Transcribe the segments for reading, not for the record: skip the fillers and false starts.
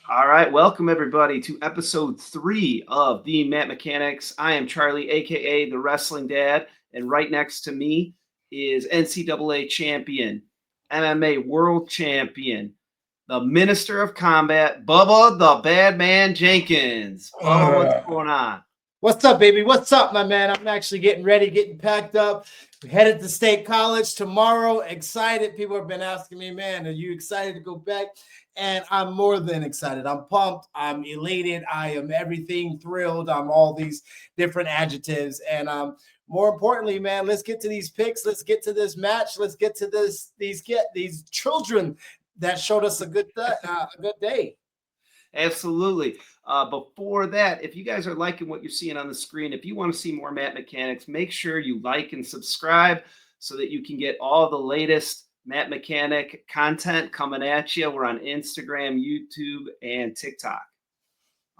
All right, welcome everybody to episode 3 of the Matt Mechanics. I am Charlie, aka the Wrestling Dad, and right next to me is NCAA champion, MMA world champion, the Minister of Combat, Bubba the Bad Man Jenkins. Bubba, what's going on? What's up, baby? What's up, my man? I'm actually getting ready, getting packed up. Headed to State College tomorrow. Excited. People have been asking me, man, are you excited to go back? And I'm more than excited. I'm pumped. I'm elated. I am everything thrilled. I'm all these different adjectives. And more importantly, man, let's get to these picks. Let's get to this match. Let's get to these children that showed us a good day. Absolutely. Before that, if you guys are liking what you're seeing on the screen, if you want to see more Matt Mechanics, make sure you like and subscribe so that you can get all the latest Matt Mechanic content coming at you. We're on Instagram, YouTube, and TikTok.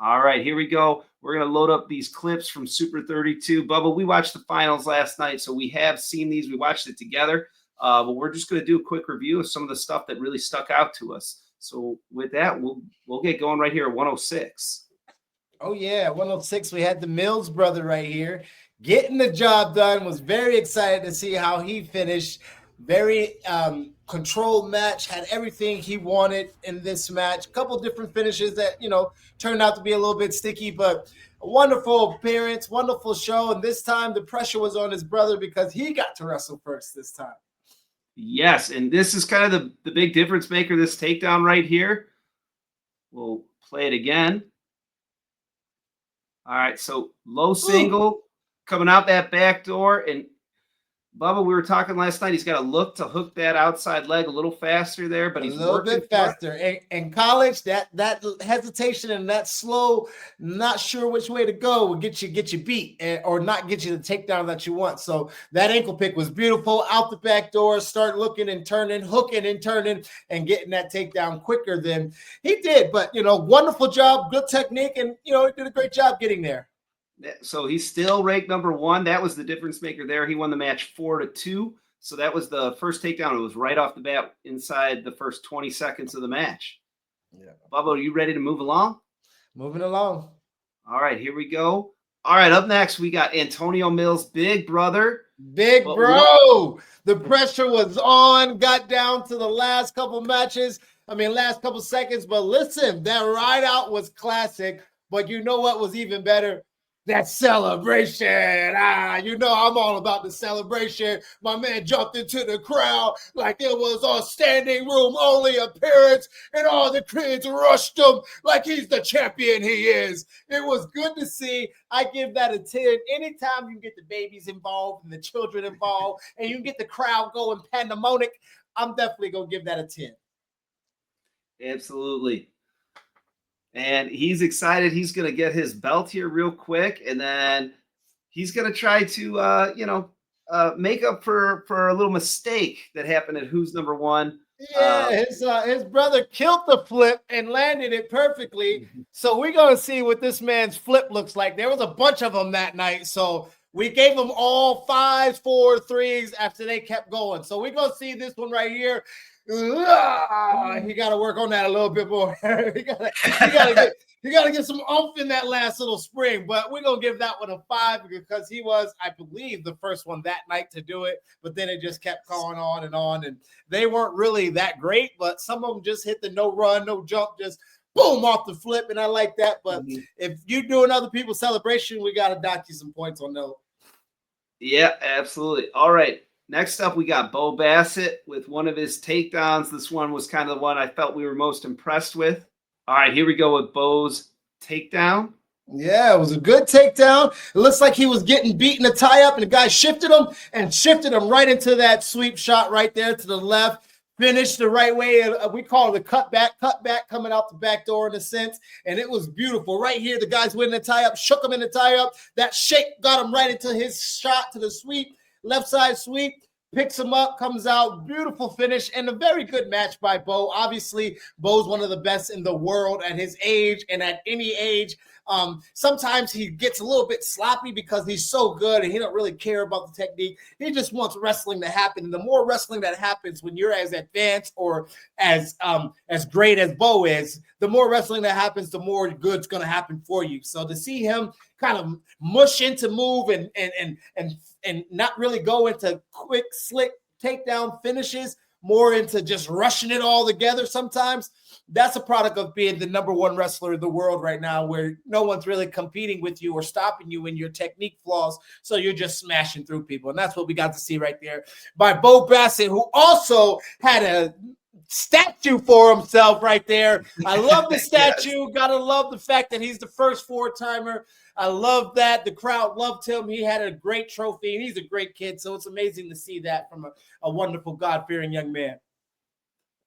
All right, here we go. We're going to load up these clips from Super 32. Bubba, we watched the finals last night, so we have seen these. We watched it together. But we're just going to do a quick review of some of the stuff that really stuck out to us. So with that, we'll get going right here at 106. Oh yeah, 106. We had the Mills brother right here getting the job done. Was very excited to see how he finished. Very controlled match. Had everything he wanted in this match. A couple different finishes that turned out to be a little bit sticky, but a wonderful appearance, wonderful show. And this time the pressure was on his brother because he got to wrestle first this time. Yes, and this is kind of the big difference maker, this takedown right here. We'll play it again. All right, so low single coming out that back door. And Bubba, we were talking last night, he's got to look to hook that outside leg a little faster there, but he's a little bit faster. In college, that hesitation and that slow, not sure which way to go will get you beat or not get you the takedown that you want. So that ankle pick was beautiful. Out the back door, start looking and turning, hooking and turning, and getting that takedown quicker than he did. But, wonderful job, good technique, and, he did a great job getting there. So he's still ranked number 1. That was the difference maker there. He won the match 4-2. So that was the first takedown. It was right off the bat inside the first 20 seconds of the match. Yeah. Bubba, are you ready to move along? Moving along. All right, here we go. All right, up next, we got Antonio Mills, big brother. Big bro. The pressure was on, got down to the last couple seconds. But listen, that ride out was classic. But you know what was even better? That celebration. I'm all about the celebration. My man jumped into the crowd like it was a standing room only appearance, and all the kids rushed him like he's the champion he is. It was good to see. I give that a 10. Anytime you get the babies involved and the children involved and you get the crowd going pandemonic, I'm definitely going to give that a 10. Absolutely. And he's excited. He's going to get his belt here real quick. And then he's going to try to, make up for a little mistake that happened at Who's Number One. Yeah, his brother killed the flip and landed it perfectly. So we're going to see what this man's flip looks like. There was a bunch of them that night. So we gave them all 5s, 4s, 3s after they kept going. So we're going to see this one right here. He got to work on that a little bit more. he got to get some oomph in that last little spring. But we're gonna give that one a 5 because he was, I believe, the first one that night to do it. But then it just kept going on, and they weren't really that great. But some of them just hit the no run, no jump, just boom off the flip, and I like that. But if you're doing other people's celebration, we got to dock you some points on those. Yeah, absolutely. All right. Next up, we got Bo Bassett with one of his takedowns. This one was kind of the one I felt we were most impressed with. All right, here we go with Bo's takedown. Yeah, it was a good takedown. It looks like he was getting beaten a tie-up, and the guy shifted him right into that sweep shot right there to the left. Finished the right way. We call it a cutback coming out the back door in a sense. And it was beautiful. Right here, the guys winning the tie-up, shook him in the tie-up. That shake got him right into his shot to the sweep. Left side sweep, picks him up, comes out, beautiful finish, and a very good match by Bo. Obviously, Bo's one of the best in the world at his age and at any age. Sometimes he gets a little bit sloppy because he's so good and he don't really care about the technique. He just wants wrestling to happen. And the more wrestling that happens when you're as advanced or as great as Bo is, the more wrestling that happens, the more good's going to happen for you. So to see him kind of mush into move and not really go into quick, slick takedown finishes, more into just rushing it all together sometimes, that's a product of being the number one wrestler in the world right now, where no one's really competing with you or stopping you in your technique flaws. So you're just smashing through people. And that's what we got to see right there by Bo Bassett, who also had a statue for himself right there. I love the statue. Yes. Gotta love the fact that he's the first four-timer. I love that. The crowd loved him. He had a great trophy, and he's a great kid. So it's amazing to see that from a wonderful, God-fearing young man.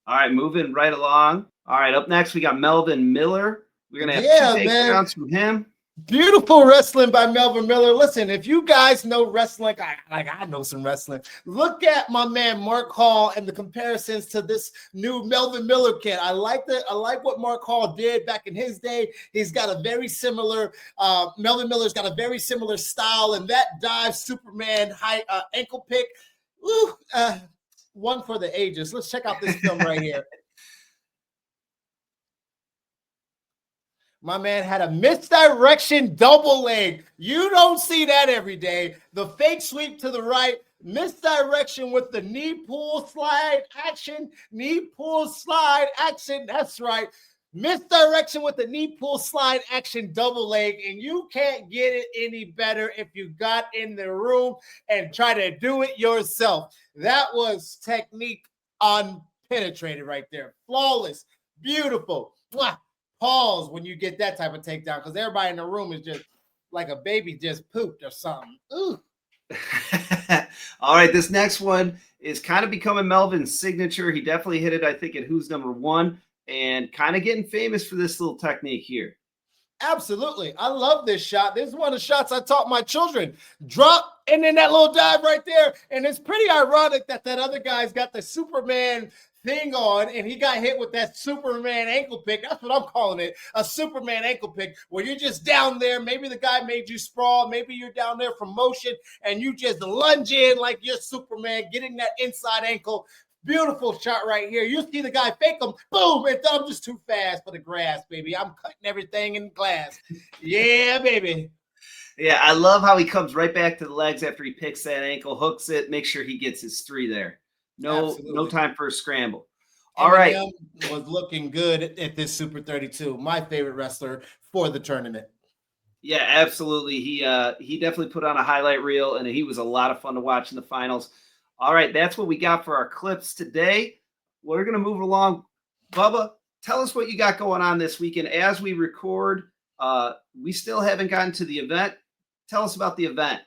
All right, moving right along. All right, up next, we got Melvin Miller. We're going to have two takedowns from him. Beautiful wrestling by Melvin Miller. Listen, if you guys know wrestling, I know some wrestling. Look at my man Mark Hall and the comparisons to this new Melvin Miller kid. I like what Mark Hall did back in his day. He's got a very similar Melvin Miller's got a very similar style, and that dive Superman high ankle pick. One for the ages. Let's check out this film right here. My man had a misdirection double leg. You don't see that every day. The fake sweep to the right, misdirection with the knee pull slide action. Knee pull slide action. That's right. Misdirection with the knee pull slide action double leg. And you can't get it any better if you got in the room and try to do it yourself. That was technique unpenetrated right there. Flawless. Beautiful. Mwah. Pause when you get that type of takedown, because everybody in the room is just like a baby just pooped or something. Ooh. All right, this next one is kind of becoming Melvin's signature. He definitely hit it, I think, at Who's Number One, and kind of getting famous for this little technique here. Absolutely. I love this shot. This is one of the shots I taught my children. Drop, and then that little dive right there. And it's pretty ironic that other guy's got the Superman thing on, and he got hit with that Superman ankle pick. That's what I'm calling it, a Superman ankle pick, where you're just down there. Maybe the guy made you sprawl. Maybe you're down there from motion, and you just lunge in like you're Superman, getting that inside ankle. Beautiful shot right here. You see the guy fake him. Boom. And I'm just too fast for the grass, baby. I'm cutting everything in glass. Yeah, baby. Yeah, I love how he comes right back to the legs after he picks that ankle, hooks it, make sure he gets his three there. No time for a scramble. All right. Was looking good at this Super 32. My favorite wrestler for the tournament. Yeah, absolutely. He definitely put on a highlight reel, and he was a lot of fun to watch in the finals. All right, that's what we got for our clips today. We're going to move along. Bubba, tell us what you got going on this weekend. As we record, we still haven't gotten to the event. Tell us about the event.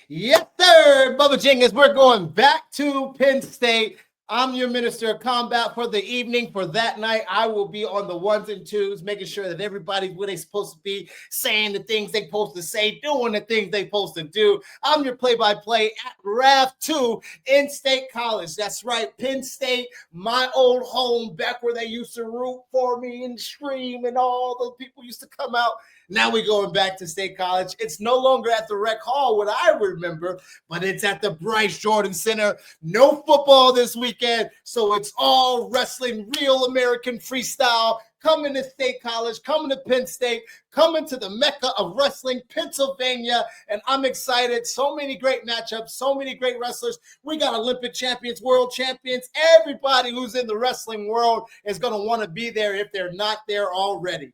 Yes, sir, Bubba Jenkins. We're going back to Penn State. I'm your minister of combat for the evening. For that night, I will be on the ones and twos, making sure that everybody's where they're supposed to be, saying the things they're supposed to say, doing the things they're supposed to do. I'm your play-by-play at RAF 2 in State College. That's right, Penn State, my old home, back where they used to root for me and scream, and all those people used to come out. Now we're going back to State College. It's no longer at the Rec Hall, what I remember, but it's at the Bryce Jordan Center. No football this weekend, so it's all wrestling, Real American Freestyle. Coming to State College, coming to Penn State, coming to the Mecca of wrestling, Pennsylvania, and I'm excited. So many great matchups, so many great wrestlers. We got Olympic champions, world champions. Everybody who's in the wrestling world is going to want to be there if they're not there already.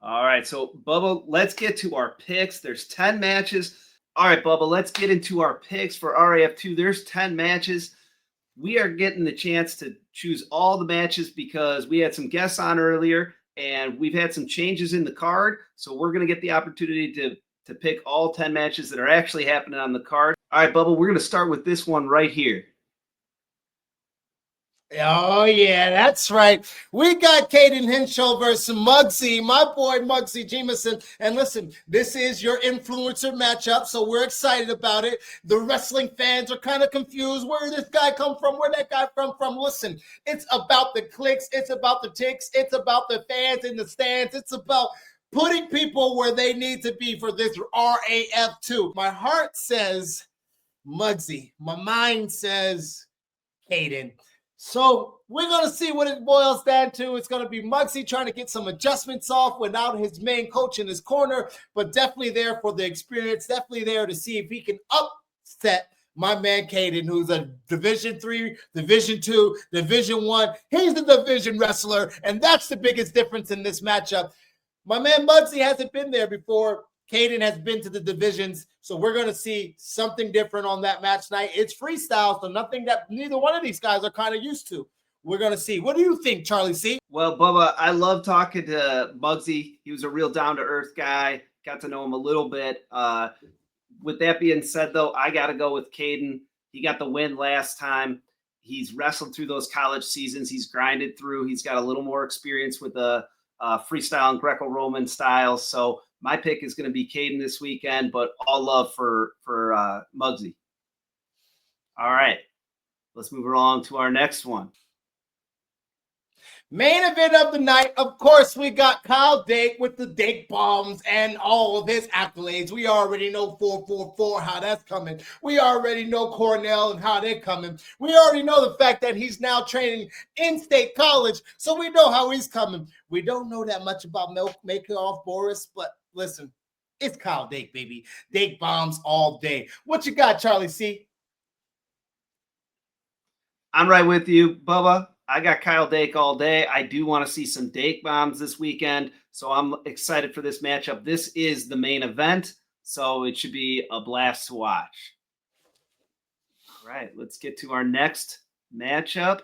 All right, so Bubba, let's get to our picks. There's 10 matches. All right, Bubba, let's get into our picks for RAF2. There's 10 matches. We are getting the chance to choose all the matches because we had some guests on earlier, and we've had some changes in the card. So we're going to get the opportunity to pick all 10 matches that are actually happening on the card. All right, Bubba, we're going to start with this one right here. Oh, yeah, that's right. We got Caden Henshaw versus Muggsy, my boy Muggsy Jameson. And listen, this is your influencer matchup, so we're excited about it. The wrestling fans are kind of confused. Where did this guy come from? Where that guy from? Listen, it's about the clicks. It's about the ticks. It's about the fans in the stands. It's about putting people where they need to be for this RAF2. My heart says Muggsy. My mind says Caden. So we're going to see what it boils down to. It's going to be Muggsy trying to get some adjustments off without his main coach in his corner, but definitely there for the experience, definitely there to see if he can upset my man Caden, who's a Division 3, Division 2, Division 1. He's the division wrestler, and that's the biggest difference in this matchup. My man Muggsy hasn't been there before. Caden has been to the divisions, so we're going to see something different on that match night. It's freestyle, so nothing that neither one of these guys are kind of used to. We're going to see. What do you think, Charlie C? Well, Bubba, I love talking to Muggsy. He was a real down-to-earth guy. Got to know him a little bit. With that being said, though, I got to go with Caden. He got the win last time. He's wrestled through those college seasons. He's grinded through. He's got a little more experience with the freestyle and Greco-Roman styles. So my pick is going to be Caden this weekend, but all love for Muggsy. All right, let's move along to our next one. Main event of the night, of course, we got Kyle Dake with the Dake bombs and all of his accolades. We already know 444, how that's coming. We already know Cornell and how they're coming. We already know the fact that he's now training in State College, so we know how he's coming. We don't know that much about making off Boris, but listen, it's Kyle Dake, baby. Dake bombs all day. What you got, Charlie C? I'm right with you, Bubba. I got Kyle Dake all day. I do want to see some Dake bombs this weekend, so I'm excited for this matchup. This is the main event, so it should be a blast to watch. All right, let's get to our next matchup.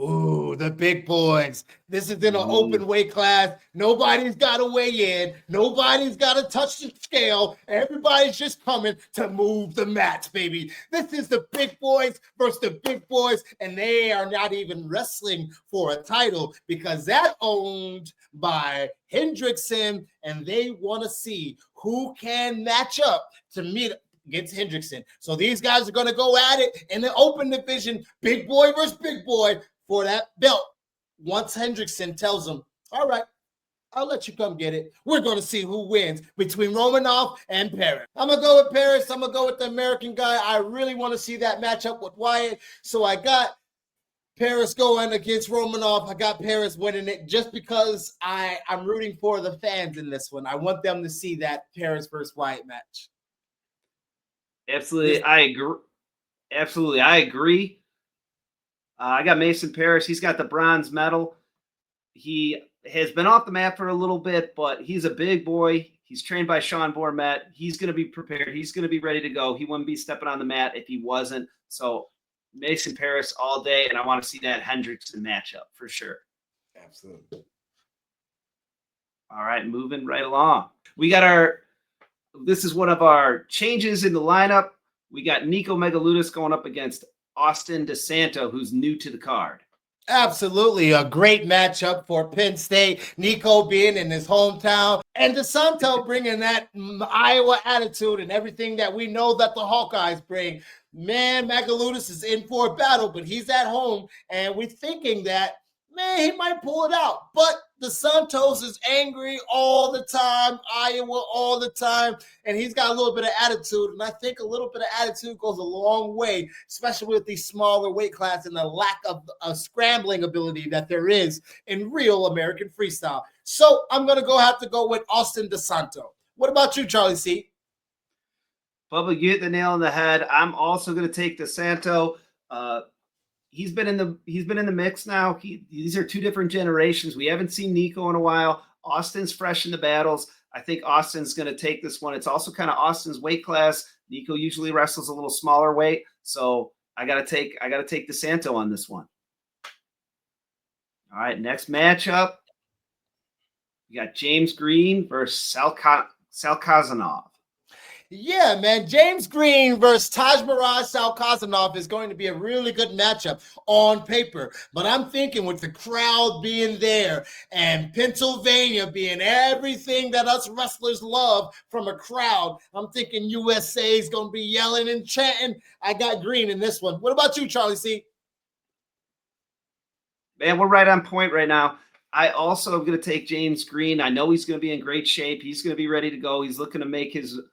Ooh, the big boys. This is in an open weight class. Nobody's got to weigh in. Nobody's got to touch the scale. Everybody's just coming to move the mats, baby. This is the big boys versus the big boys, and they are not even wrestling for a title because that's owned by Hendrickson, and they want to see who can match up to meet against Hendrickson. So these guys are going to go at it in the open division, big boy versus big boy, for that belt. Once Hendrickson tells them, all right, I'll let you come get it. We're going to see who wins between Romanoff and Paris. I'm going to go with Paris. I'm going to go with the American guy. I really want to see that matchup with Wyatt. So I got Paris going against Romanoff. I got Paris winning it just because I'm rooting for the fans in this one. I want them to see that Paris versus Wyatt match. Absolutely. I agree. I got Mason Paris. He's got the bronze medal. He has been off the mat for a little bit, but he's a big boy. He's trained by Sean Bourmet. He's going to be prepared. He's going to be ready to go. He wouldn't be stepping on the mat if he wasn't. So Mason Paris all day, and I want to see that Hendrickson matchup for sure. Absolutely. All right, moving right along. We got this is one of our changes in the lineup. We got Nico Megaludis going up against Austin DeSanto, who's new to the card. Absolutely. A great matchup for Penn State. Nico being in his hometown and DeSanto bringing that Iowa attitude and everything that we know that the Hawkeyes bring. Man, Magaludis is in for a battle, but he's at home, and we're thinking that, man, he might pull it out. But DeSantos is angry all the time, Iowa all the time, and he's got a little bit of attitude. And I think a little bit of attitude goes a long way, especially with these smaller weight classes and the lack of scrambling ability that there is in real American freestyle. So I'm going to have to go with Austin DeSanto. What about you, Charlie C? Bubba, you hit the nail on the head. I'm also going to take DeSanto. He's been in the mix now. These are two different generations. We haven't seen Nico in a while. Austin's fresh in the battles. I think Austin's going to take this one. It's also kind of Austin's weight class. Nico usually wrestles a little smaller weight, so I got to take DeSanto on this one. All right, next matchup. We got James Green versus Sal Kazanov. Yeah, man. James Green versus Tajmiraj Salkazanov is going to be a really good matchup on paper. But I'm thinking with the crowd being there and Pennsylvania being everything that us wrestlers love from a crowd, I'm thinking USA is going to be yelling and chanting. I got Green in this one. What about you, Charlie C? Man, we're right on point right now. I also am going to take James Green. I know he's going to be in great shape. He's going to be ready to go. He's looking to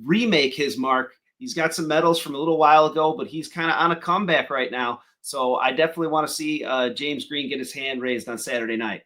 remake his mark. He's got some medals from a little while ago, but he's kind of on a comeback right now. So I definitely want to see James Green get his hand raised on Saturday night.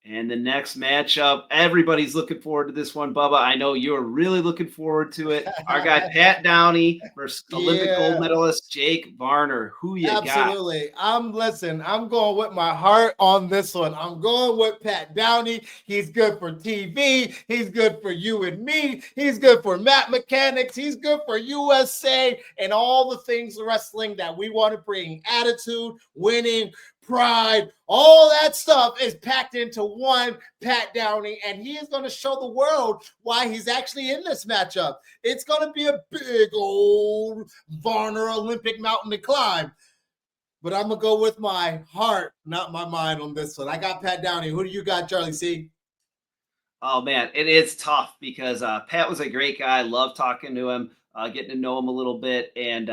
And the next matchup, everybody's looking forward to this one, Bubba. I know you're really looking forward to it. Our guy Pat Downey versus Olympic gold medalist Jake Varner. Who you got? Absolutely. I'm going with my heart on this one. I'm going with Pat Downey. He's good for TV. He's good for you and me. He's good for mat mechanics. He's good for USA and all the things wrestling that we want to bring. Attitude, winning, pride, all that stuff is packed into one Pat Downey, and he is going to show the world why he's actually in this matchup. It's going to be a big old Varner Olympic mountain to climb. But I'm going to go with my heart, not my mind on this one. I got Pat Downey. Who do you got, Charlie C? Oh, man, it is tough because Pat was a great guy. I love talking to him, getting to know him a little bit. And,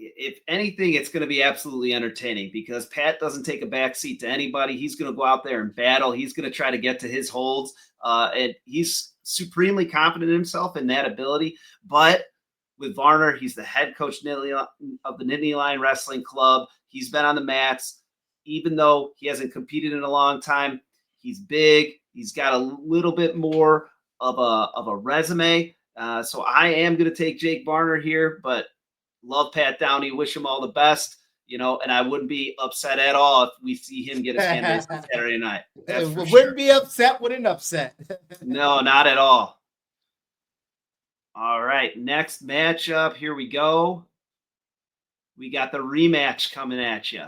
if anything, it's going to be absolutely entertaining because Pat doesn't take a backseat to anybody. He's going to go out there and battle. He's going to try to get to his holds. And he's supremely confident in himself and that ability. But with Varner, he's the head coach of the Nittany Lion Wrestling Club. He's been on the mats. Even though he hasn't competed in a long time, he's big. He's got a little bit more of a resume. So I am going to take Jake Varner here, but love Pat Downey. Wish him all the best, and I wouldn't be upset at all if we see him get his hand raised on Saturday night. Wouldn't be upset with an upset. No, not at all. All right, next matchup. Here we go. We got the rematch coming at you.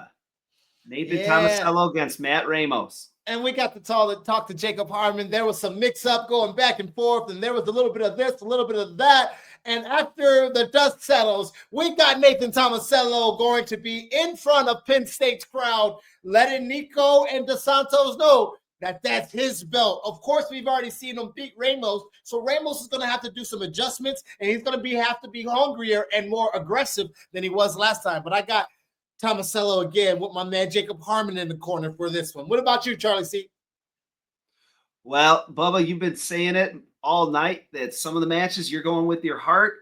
Nathan Tomasello against Matt Ramos. And we got to talk to Jacob Harmon. There was some mix-up going back and forth, and there was a little bit of this, a little bit of that. And after the dust settles, we got Nathan Tomasello going to be in front of Penn State's crowd, letting Nico and DeSantos know that that's his belt. Of course, we've already seen him beat Ramos, so Ramos is going to have to do some adjustments, and he's going to have to be hungrier and more aggressive than he was last time. But I got Tomasello again with my man Jacob Harmon in the corner for this one. What about you, Charlie C? Well, Bubba, you've been saying it all night that some of the matches you're going with your heart.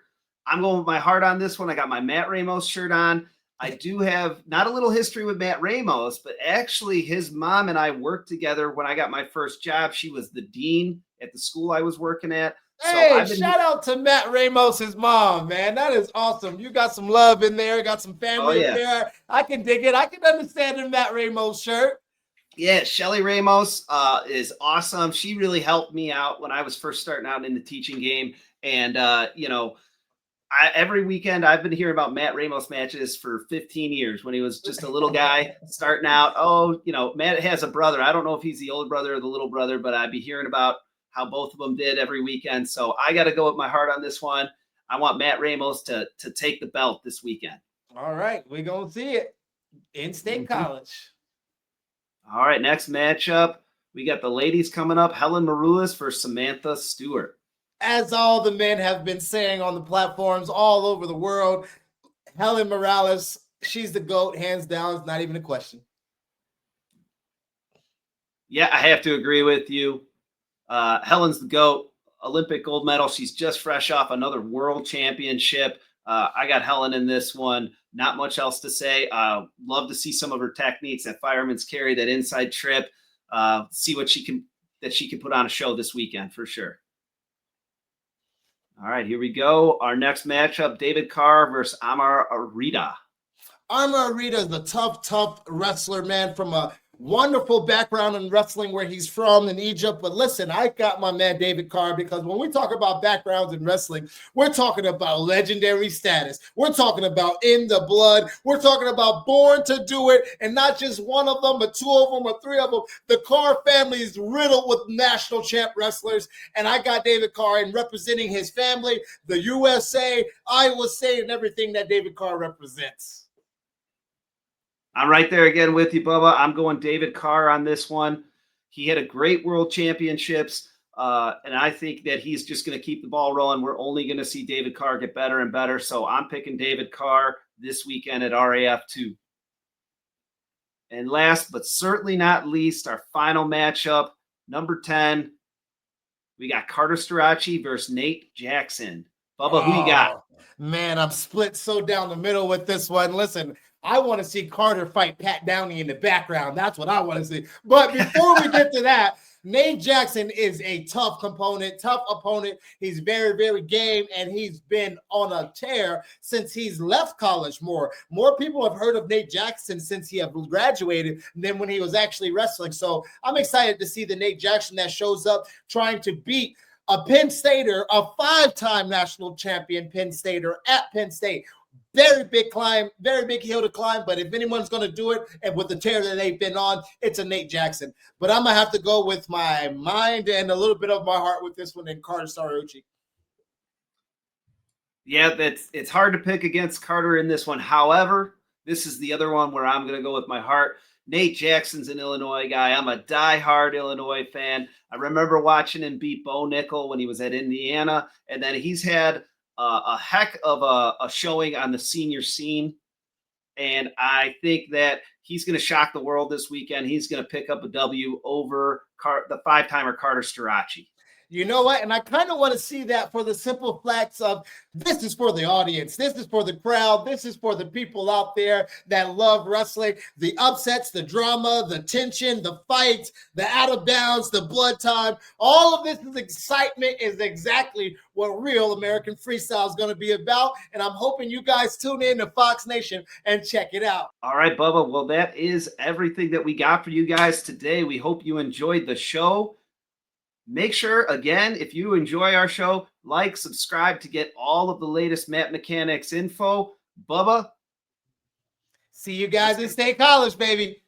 I'm going with my heart on this one. I got my Matt Ramos shirt on. I do have not a little history with Matt Ramos, but actually his mom and I worked together when I got my first job. She was the dean at the school I was working at. Hey, shout out to Matt Ramos' mom, man. That is awesome. You got some love in there, got some family in there. I can dig it. I can understand the Matt Ramos shirt. Yeah, Shelly Ramos is awesome. She really helped me out when I was first starting out in the teaching game. And, every weekend I've been hearing about Matt Ramos matches for 15 years when he was just a little guy starting out. Oh, Matt has a brother. I don't know if he's the older brother or the little brother, but I'd be hearing about how both of them did every weekend. So I got to go with my heart on this one. I want Matt Ramos to take the belt this weekend. All right. We're going to see it in State College. All right. Next matchup. We got the ladies coming up. Helen Maroulis versus Samantha Stewart. As all the men have been saying on the platforms all over the world, Helen Morales, she's the GOAT, hands down. It's not even a question. Yeah, I have to agree with you. Helen's the GOAT, Olympic gold medal. She's just fresh off another world championship. I got Helen in this one. Not much else to say. Love to see some of her techniques, that fireman's carry, that inside trip. See what she can put on a show this weekend for sure. All right, here we go. Our next matchup, David Carr versus Amar Arita. Amar Arita is the tough wrestler, man, from a wonderful background in wrestling where he's from in Egypt. But listen, I got my man David Carr, because when we talk about backgrounds in wrestling, we're talking about legendary status. We're talking about in the blood. We're talking about born to do it, and not just one of them, but two of them or three of them. The Carr family is riddled with national champ wrestlers, and I got David Carr in representing his family, the USA, Iowa State, and everything that David Carr represents. I'm right there again with you, Bubba. I'm going David Carr on this one. He had a great world championships, and I think that he's just going to keep the ball rolling. We're only going to see David Carr get better and better, so I'm picking David Carr this weekend at RAF 2. And last but certainly not least, our final matchup, number 10, we got Carter Strachey versus Nate Jackson. Bubba, who you got? Man, I'm split so down the middle with this one. Listen, I want to see Carter fight Pat Downey in the background. That's what I want to see. But before we get to that, Nate Jackson is a tough opponent. He's very, very game, and he's been on a tear since he's left college more. More people have heard of Nate Jackson since he have graduated than when he was actually wrestling. So I'm excited to see the Nate Jackson that shows up trying to beat a Penn Stater, a 5-time national champion Penn Stater at Penn State. Very big climb, very big hill to climb, but if anyone's going to do it, and with the tear that they've been on, it's a Nate Jackson. But I'm going to have to go with my mind and a little bit of my heart with this one in Carter Strachey. Yeah, it's hard to pick against Carter in this one. However, this is the other one where I'm going to go with my heart. Nate Jackson's an Illinois guy. I'm a diehard Illinois fan. I remember watching him beat Bo Nickel when he was at Indiana, and then he's had a heck of a showing on the senior scene, and I think that he's going to shock the world this weekend. He's going to pick up a W over the 5-timer Carter Strachey. You know what? And I kind of want to see that for the simple facts of this is for the audience. This is for the crowd. This is for the people out there that love wrestling. The upsets, the drama, the tension, the fights, the out of bounds, the blood time. All of this is excitement, is exactly what Real American Freestyle is going to be about. And I'm hoping you guys tune in to Fox Nation and check it out. All right, Bubba. Well, that is everything that we got for you guys today. We hope you enjoyed the show. Make sure, again, if you enjoy our show, like, subscribe to get all of the latest Mat Mechanics info. Bubba. See you guys in State College, baby.